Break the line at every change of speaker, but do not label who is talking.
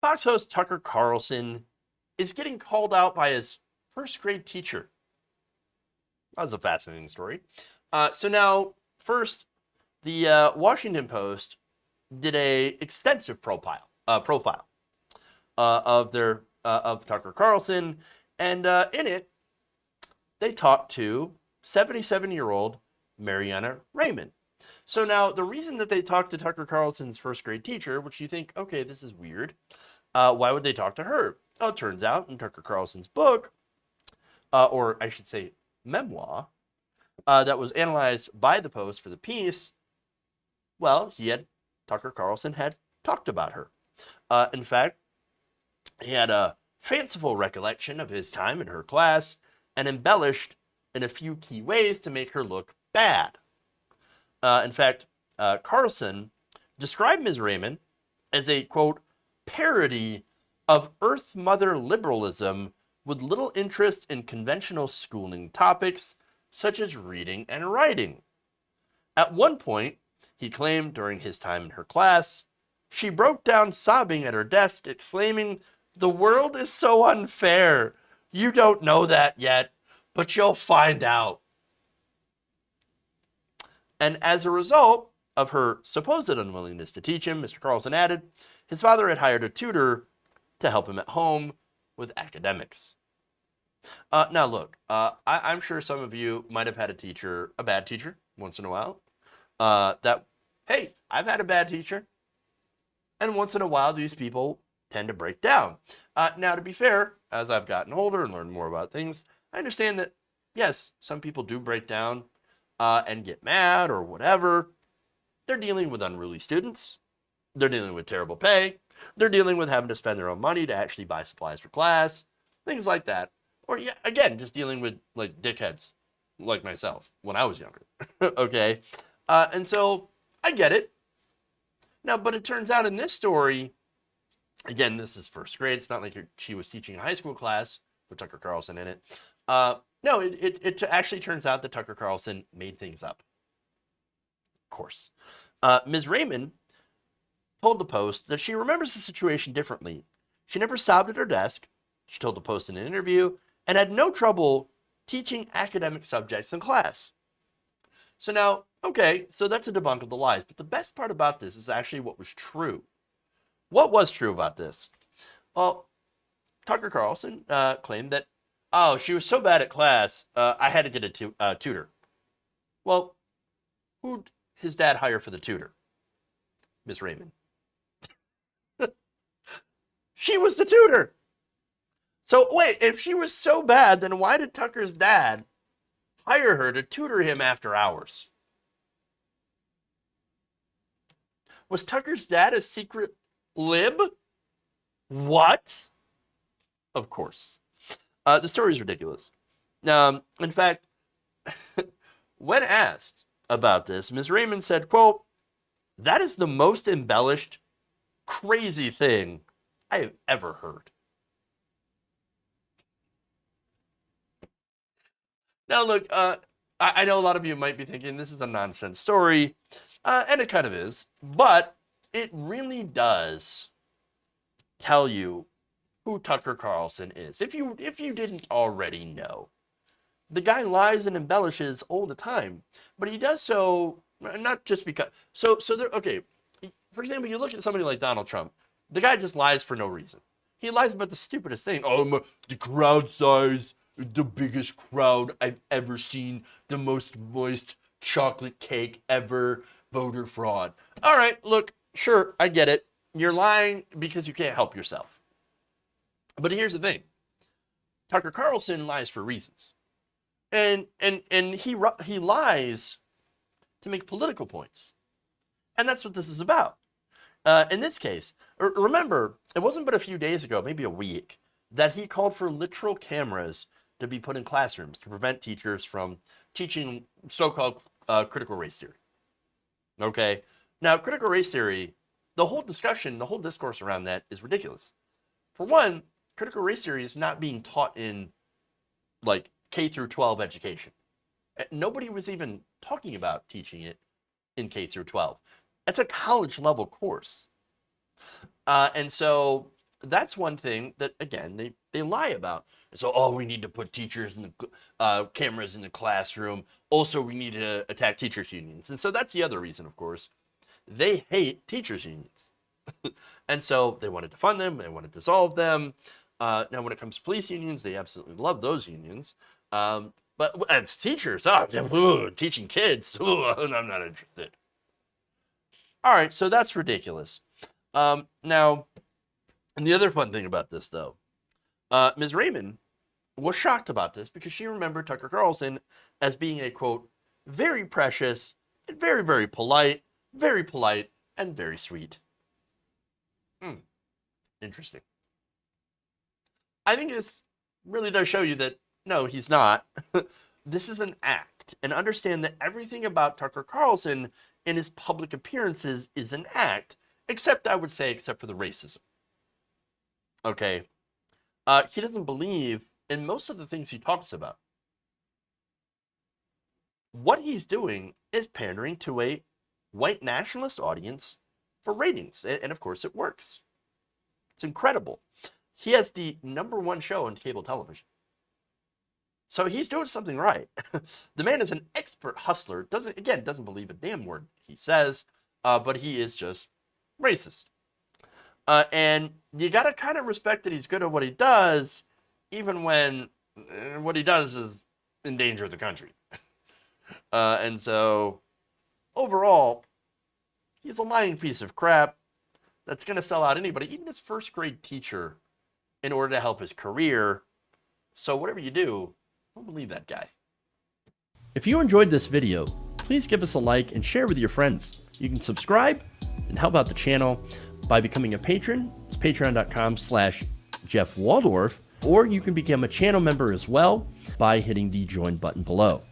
Fox host Tucker Carlson is getting called out by his first grade teacher. That was a fascinating story. So now, first, the Washington Post did a extensive profile of Tucker Carlson, and in it, they talked to 77-year-old Mariana Raymond. So now, the reason that they talked to Tucker Carlson's first grade teacher, which you think, okay, this is weird, why would they talk to her? Well, it turns out in Tucker Carlson's book, or I should say memoir, that was analyzed by the Post for the piece, well, Tucker Carlson had talked about her. In fact, he had a fanciful recollection of his time in her class and embellished in a few key ways to make her look bad. In fact, Carlson described Ms. Raymond as a, quote, parody of Earth Mother liberalism with little interest in conventional schooling topics such as reading and writing. At one point, he claimed during his time in her class, she broke down sobbing at her desk, exclaiming, "The world is so unfair. You don't know that yet, but you'll find out." And as a result of her supposed unwillingness to teach him, Mr. Carlson added, his father had hired a tutor to help him at home with academics. Now look, I'm sure some of you might have had a bad teacher, once in a while. Hey, I've had a bad teacher. And once in a while, these people tend to break down. Now, to be fair, as I've gotten older and learned more about things, I understand that, yes, some people do break down and get mad or whatever. They're dealing with unruly students. They're dealing with terrible pay. They're dealing with having to spend their own money to actually buy supplies for class, things like that. Or, yeah, again, just dealing with, like, dickheads like myself when I was younger. Okay? And so I get it. Now, but it turns out in this story, again, this is first grade. It's not like she was teaching a high school class with Tucker Carlson in it. No, it actually turns out that Tucker Carlson made things up. Of course. Ms. Raymond told the Post that she remembers the situation differently. She never sobbed at her desk, she told the Post in an interview, and had no trouble teaching academic subjects in class. So now, okay, so that's a debunk of the lies. But the best part about this is actually what was true. What was true about this? Well, Tucker Carlson claimed that, oh, she was so bad at class, I had to get a tutor. Well, who'd his dad hire for the tutor? Miss Raymond. She was the tutor. So wait, if she was so bad, then why did Tucker's dad hire her to tutor him after hours? Was Tucker's dad a secret lib? What? Of course. The story is ridiculous. In fact, when asked about this, Ms. Raymond said, quote, "That is the most embellished, crazy thing I have ever heard." Now, look, I know a lot of you might be thinking this is a nonsense story, and it kind of is, but it really does tell you who Tucker Carlson is. If you didn't already know, the guy lies and embellishes all the time, but he does so not just because. So there. Okay, for example, you look at somebody like Donald Trump. The guy just lies for no reason. He lies about the stupidest thing. Oh, the crowd size, the biggest crowd I've ever seen, the most moist chocolate cake ever, voter fraud. All right, look, sure, I get it. You're lying because you can't help yourself. But here's the thing. Tucker Carlson lies for reasons. And he lies to make political points. And that's what this is about. In this case, remember, it wasn't but a few days ago, maybe a week, that he called for literal cameras to be put in classrooms to prevent teachers from teaching so-called critical race theory. Okay? Now, critical race theory, the whole discussion, the whole discourse around that is ridiculous. For one, critical race theory is not being taught in, like, K through 12 education. Nobody was even talking about teaching it in K through 12. It's a college level course. And so that's one thing that, again, they lie about. So, oh, we need to put teachers in the cameras in the classroom. Also, we need to attack teachers' unions. And so that's the other reason, of course. They hate teachers' unions. And so they want to defund them. They want to dissolve them. Now, when it comes to police unions, they absolutely love those unions. But as teachers, teaching kids, I'm not interested. All right, so that's ridiculous. Now, and the other fun thing about this, though, Ms. Raymond was shocked about this because she remembered Tucker Carlson as being a, quote, very precious, and very, very polite, and very sweet. Interesting. I think this really does show you that, no, he's not. This is an act. And understand that everything about Tucker Carlson in his public appearances is an act, except for the racism. Okay? He doesn't believe in most of the things he talks about. What he's doing is pandering to a white nationalist audience for ratings. And of course, it works. It's incredible. He has the #1 show on cable television. So he's doing something right. The man is an expert hustler. Doesn't believe a damn word he says, but he is just racist. And you got to kind of respect that he's good at what he does, even when what he does is in danger of the country. And so, overall, he's a lying piece of crap that's going to sell out anybody, even his first grade teacher, in order to help his career. So whatever you do, don't believe that guy. If you enjoyed this video, please give us a like and share with your friends. You can subscribe and help out the channel by becoming a patron. It's patreon.com/Jeff Waldorf, or you can become a channel member as well by hitting the join button below.